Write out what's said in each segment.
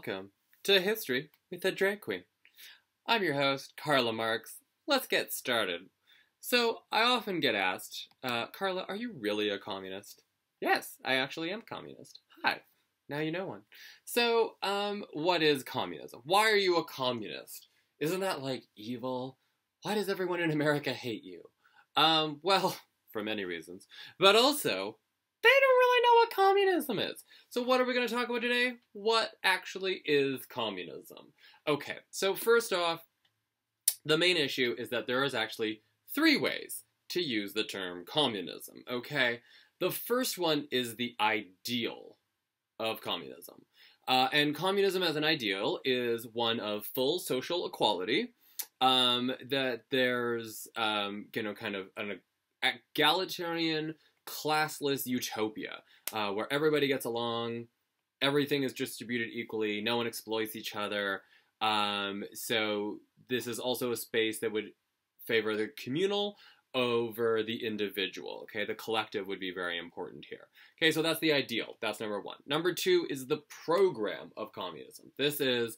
welcome to History with the Drag Queen. I'm your host, Carla Marks. Let's get started. So, I often get asked, Carla, are you really a communist? Yes, I actually am communist. Hi, now you know one. So, what is communism? Why are you a communist? Isn't that, like, evil? Why does everyone in America hate you? Well, for many reasons. But also, they don't really know what communism is. So what are we going to talk about today? What actually is communism? Okay, so first off, the main issue is that there is actually three ways to use the term communism, okay? The first one is the ideal of communism. And communism as an ideal is one of full social equality, that there's, kind of an egalitarian, classless utopia, where everybody gets along, everything is distributed equally, no one exploits each other. So this is also a space that would favor the communal over the individual, okay? The collective would be very important here. Okay, so that's the ideal. That's number one. Number two is the program of communism. This is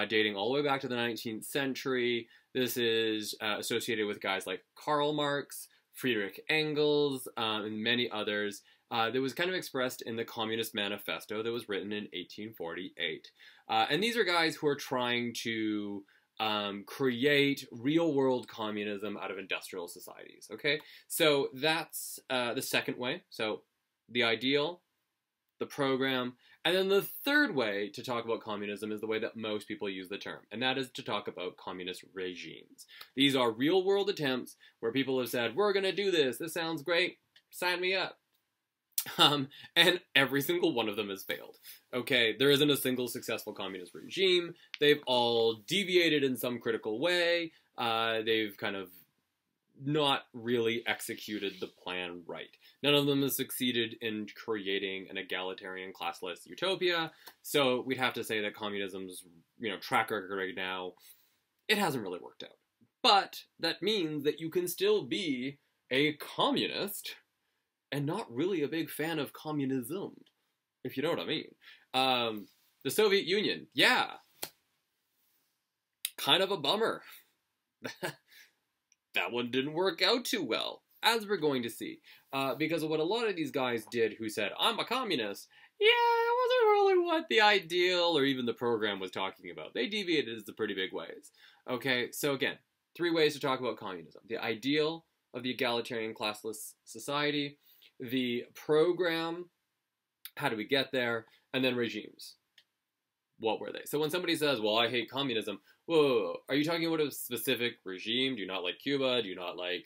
dating all the way back to the 19th century. This is associated with guys like Karl Marx, Friedrich Engels, and many others. That was kind of expressed in the Communist Manifesto that was written in 1848. And these are guys who are trying to create real-world communism out of industrial societies, okay? So that's the second way. So the ideal, the program, and then the third way to talk about communism is the way that most people use the term, and that is to talk about communist regimes. These are real-world attempts where people have said, we're going to do this, this sounds great, sign me up. And every single one of them has failed. Okay, there isn't a single successful communist regime. They've all deviated in some critical way. They've kind of not really executed the plan right. None of them has succeeded in creating an egalitarian, classless utopia. So we'd have to say that communism's, track record right now, it hasn't really worked out. But that means that you can still be a communist and not really a big fan of communism, if you know what I mean. The Soviet Union, yeah. Kind of a bummer. That one didn't work out too well, as we're going to see. Because of what a lot of these guys did who said, I'm a communist, yeah, it wasn't really what the ideal or even the program was talking about. They deviated in some pretty big ways. Okay, so again, three ways to talk about communism. The ideal of the egalitarian classless society, the program, how do we get there, and then regimes. What were they? So when somebody says, well, I hate communism, whoa, are you talking about a specific regime? Do you not like Cuba? Do you not like,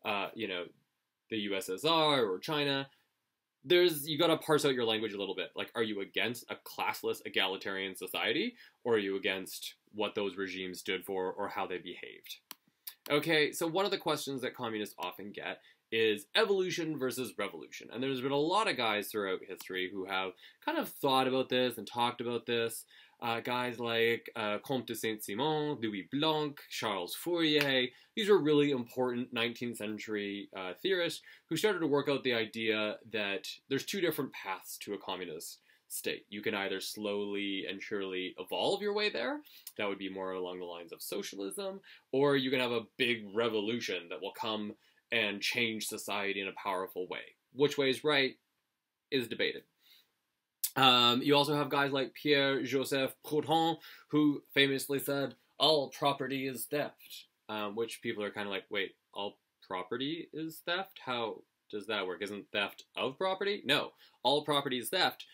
the USSR or China? You gotta parse out your language a little bit. Like, are you against a classless egalitarian society? Or are you against what those regimes stood for or how they behaved? Okay, so one of the questions that communists often get is evolution versus revolution. And there's been a lot of guys throughout history who have kind of thought about this and talked about this. Guys like Comte de Saint-Simon, Louis Blanc, Charles Fourier. These are really important 19th century theorists who started to work out the idea that there's two different paths to a communist state. You can either slowly and surely evolve your way there, that would be more along the lines of socialism, or you can have a big revolution that will come and change society in a powerful way. Which way is right is debated. You also have guys like Pierre-Joseph Proudhon, who famously said, all property is theft, which people are kind of like, wait, all property is theft? How does that work? Isn't theft of property? No, all property is theft,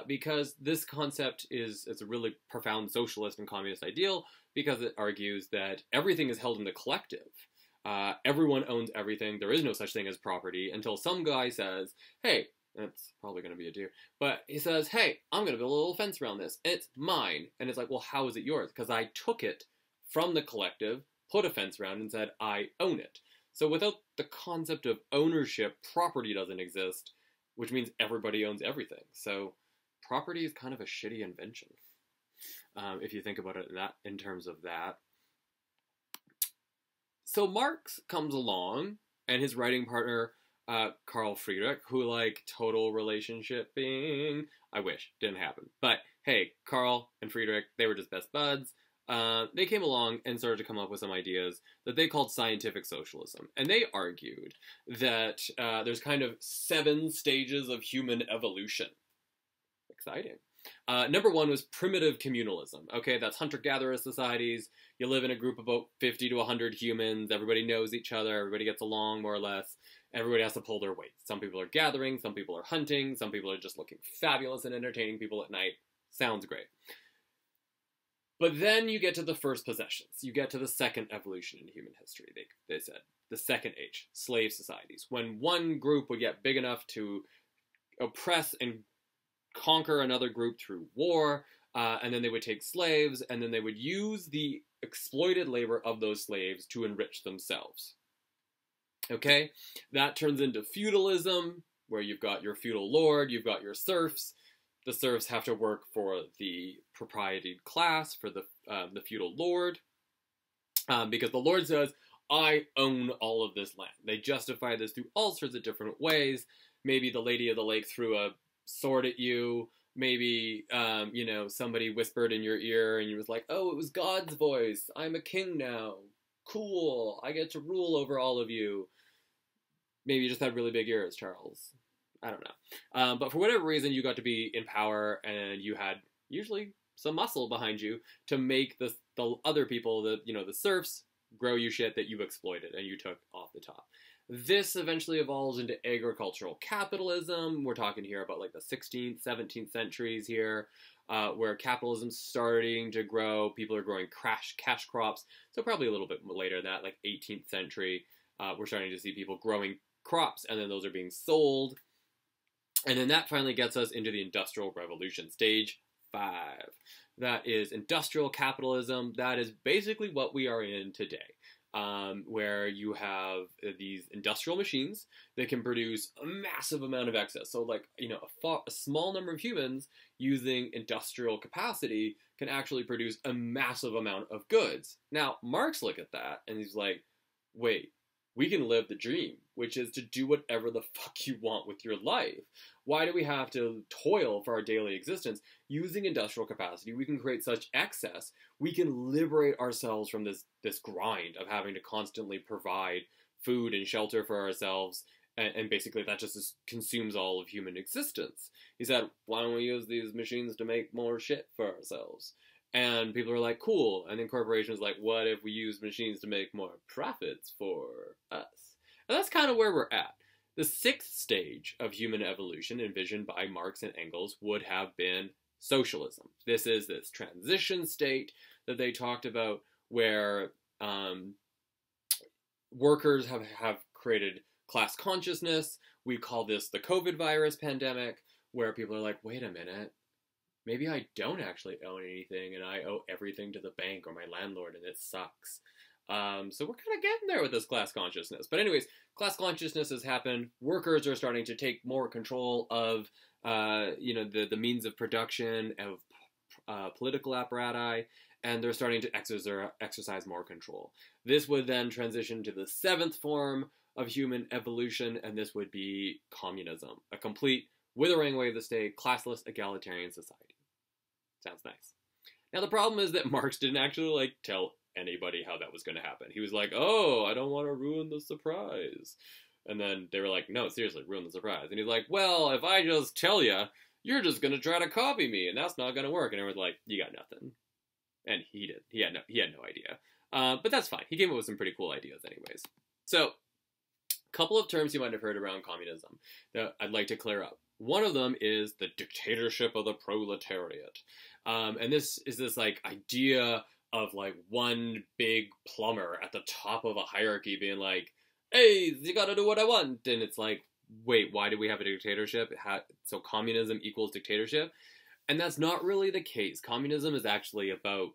because this concept is a really profound socialist and communist ideal, because it argues that everything is held in the collective. Everyone owns everything. There is no such thing as property until some guy says, hey, that's probably going to be a deer, but he says, hey, I'm going to build a little fence around this. It's mine. And it's like, well, how is it yours? Because I took it from the collective, put a fence around, and said, I own it. So without the concept of ownership, property doesn't exist, which means everybody owns everything. So property is kind of a shitty invention, if you think about it in terms of that. So Marx comes along, and his writing partner, Carl Friedrich, who, like, total relationship being, I wish, didn't happen. But hey, Carl and Friedrich, they were just best buds. They came along and started to come up with some ideas that they called scientific socialism. And they argued that there's kind of 7 stages of human evolution. Exciting. Number 1 was primitive communalism. Okay, that's hunter-gatherer societies. You live in a group of about 50 to 100 humans. Everybody knows each other. Everybody gets along more or less. Everybody has to pull their weight. Some people are gathering. Some people are hunting. Some people are just looking fabulous and entertaining people at night. Sounds great. But then you get to the first possessions. You get to the second evolution in human history, they said. The second age, slave societies. When one group would get big enough to oppress and conquer another group through war, and then they would take slaves, and then they would use the exploited labor of those slaves to enrich themselves. Okay? That turns into feudalism, where you've got your feudal lord, you've got your serfs. The serfs have to work for the proprietary class, for the feudal lord, because the lord says, I own all of this land. They justify this through all sorts of different ways. Maybe the Lady of the Lake threw a sword at you. Maybe, somebody whispered in your ear and you was like, oh, it was God's voice. I'm a king now. Cool. I get to rule over all of you. Maybe you just had really big ears, Charles. I don't know. But for whatever reason, you got to be in power and you had usually some muscle behind you to make the other people, the serfs, grow you shit that you exploited and you took off the top. This eventually evolves into agricultural capitalism. We're talking here about like the 16th, 17th centuries here, where capitalism's starting to grow. People are growing cash crops. So probably a little bit later than that, like 18th century, we're starting to see people growing crops and then those are being sold. And then that finally gets us into the Industrial Revolution, stage 5. That is industrial capitalism. That is basically what we are in today, where you have these industrial machines that can produce a massive amount of excess. So like, a small number of humans using industrial capacity can actually produce a massive amount of goods. Now, Marx looked at that and he's like, wait, we can live the dream, which is to do whatever the fuck you want with your life. Why do we have to toil for our daily existence? Using industrial capacity, we can create such excess. We can liberate ourselves from this grind of having to constantly provide food and shelter for ourselves. And basically that just consumes all of human existence. He said, why don't we use these machines to make more shit for ourselves? And people are like, cool. And then corporations like, what if we use machines to make more profits for us? And that's kind of where we're at. The 6th stage of human evolution envisioned by Marx and Engels would have been socialism. This is this transition state that they talked about where workers have created class consciousness. We call this the COVID virus pandemic, where people are like, wait a minute. Maybe I don't actually own anything and I owe everything to the bank or my landlord and it sucks. So we're kind of getting there with this class consciousness. But anyways, class consciousness has happened. Workers are starting to take more control of, the means of production, of political apparatus, and they're starting to exercise more control. This would then transition to the 7th form of human evolution, and this would be communism, a complete withering away of the state, classless, egalitarian society. Sounds nice. Now the problem is that Marx didn't actually tell anybody how that was going to happen. He was like, oh, I don't want to ruin the surprise. And then they were like, no, seriously, ruin the surprise. And he's like, well, if I just tell you, you're just going to try to copy me, and that's not going to work. And everyone's like, you got nothing. And he did. He had no idea. But that's fine. He came up with some pretty cool ideas anyways. So, a couple of terms you might have heard around communism that I'd like to clear up. One of them is the dictatorship of the proletariat. And this is this idea of one big plumber at the top of a hierarchy being like, hey, you gotta do what I want. And it's like, wait, why do we have a dictatorship? So communism equals dictatorship? And that's not really the case. Communism is actually about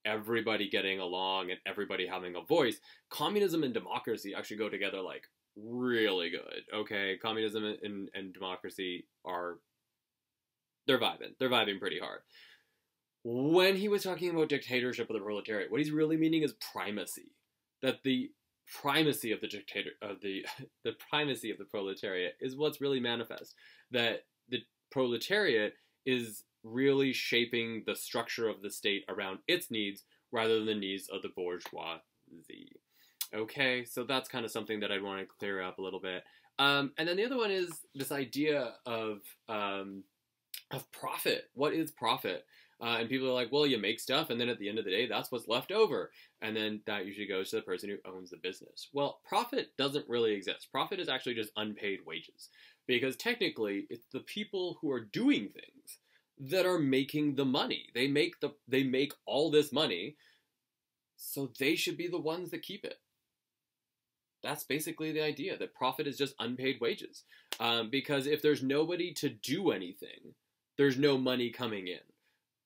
everybody getting along and everybody having a voice. Communism and democracy actually go together really good, okay? Communism and democracy they're vibing pretty hard. When he was talking about dictatorship of the proletariat, what he's really meaning is primacy. That the primacy of the primacy of the proletariat is what's really manifest. That the proletariat is really shaping the structure of the state around its needs rather than the needs of the bourgeoisie. Okay, so that's kind of something that I'd want to clear up a little bit. And then the other one is this idea of profit. What is profit? And people are like, well, you make stuff, and then at the end of the day, that's what's left over. And then that usually goes to the person who owns the business. Well, profit doesn't really exist. Profit is actually just unpaid wages. Because technically, it's the people who are doing things that are making the money. They make all this money, so they should be the ones that keep it. That's basically the idea, that profit is just unpaid wages. Because if there's nobody to do anything, there's no money coming in.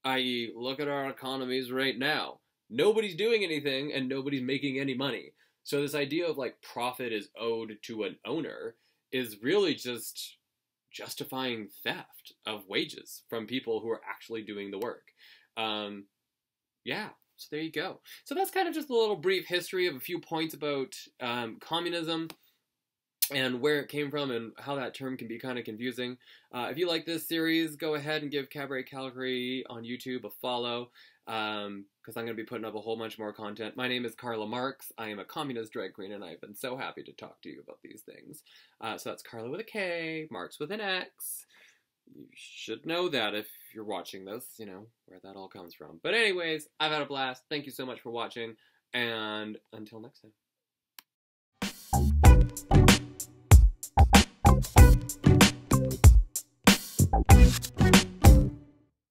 I.e., look at our economies right now. Nobody's doing anything and nobody's making any money. So this idea of like profit is owed to an owner is really just justifying theft of wages from people who are actually doing the work. Yeah, so there you go. So that's kind of just a little brief history of a few points about communism and where it came from and how that term can be kind of confusing. If you like this series, go ahead and give Cabaret Calgary on YouTube a follow, because I'm going to be putting up a whole bunch more content. My name is Carla Marks. I am a communist drag queen, and I've been so happy to talk to you about these things. So that's Carla with a K, Marks with an X. You should know that if you're watching this, you know, where that all comes from. But anyways, I've had a blast. Thank you so much for watching, and until next time.